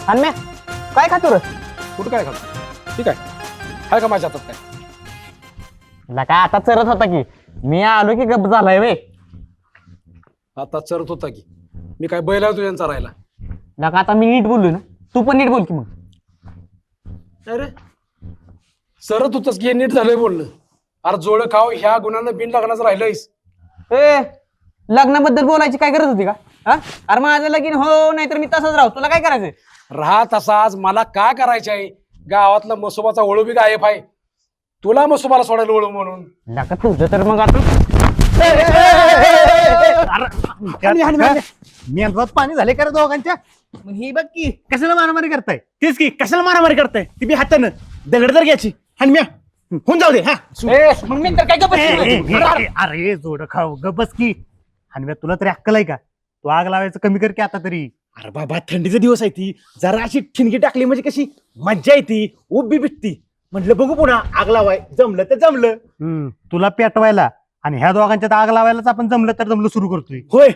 आणि मी काय खातो रे? कुठं काय खातो ठीक आहे हाय का माझ्या हातात काय लका आता चरत होता की मी आलो की गप झालाय वे. आता चरत होता की मी काय बैल आहे तुझ्या राहिला लका आता मी नीट बोललो ना, तू पण नीट बोल की मग. अरे चरत होतच की हे नीट झालंय बोलणं. अरे जोड खाव ह्या गुणानं बिन लग्नाचं राहिलंयस. ए लग्नाबद्दल बोलायची काय गरज होती का? हा अरे माझं लगीन हो नाहीतर मी तसंच राहू, तुला काय करायचंय? राहा तसाच मला काय करायचं आहे. गावातला मसोबाचा ओळू बी गायब आहे. तुला मसोबाला सोडायला ओळू म्हणून लका तुझं तर मग आता मेंदवात पाणी झाले का रे दोघांच्या? मग ही बघ की कशाला मारामारी करताय? तेच की कशाला मारामारी करताय ती बी हातानं दगड तर घ्यायची आणि म्या होऊन जाऊ दे हा मग मी तर काय गप्प बसलोय. अरे जोड खाऊ ग बस की. आणि तुला तरी अक्कल आहे का? तू आग लावायचं कमी कर की आता तरी. अरे बाबा थंडीचा दिवस आहे ती जरा अशी ठिणगी टाकली म्हणजे कशी मज्जा येते उभी भेटती म्हटलं बघू पुन्हा आग लावाय जमलं तर जमलं. तुला पेटवायला आणि ह्या दोघांच्यात आग लावायलाच आपण जमलं तर जमलं सुरू करतोय. होय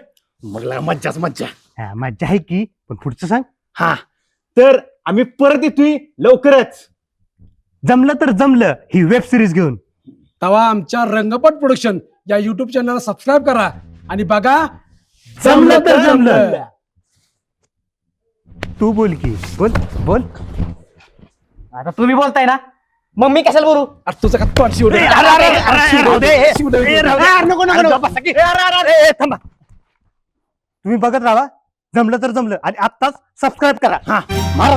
मग ला मज्जाच मज्जा. हा, मज्जा आहे की पण पुढचं सांग. हा तर आम्ही परत येतोय लवकरच. जमलं तर जमलं ही वेब सिरीज घेऊन. तेव्हा आमच्या रंगपट प्रोडक्शन या युट्यूब चॅनलला सबस्क्राईब करा आणि बघा जमलं तर जमलं. तू बोल की बोल बोल. आता तुम्ही बोलताय ना मग मी कशाला बोलू? अरे तुझं का तोंड शिवलं? थांबा. तुम्ही बघत राहा. जमलं तर जमलं आणि आत्ताच सबस्क्राईब करा. हा मारा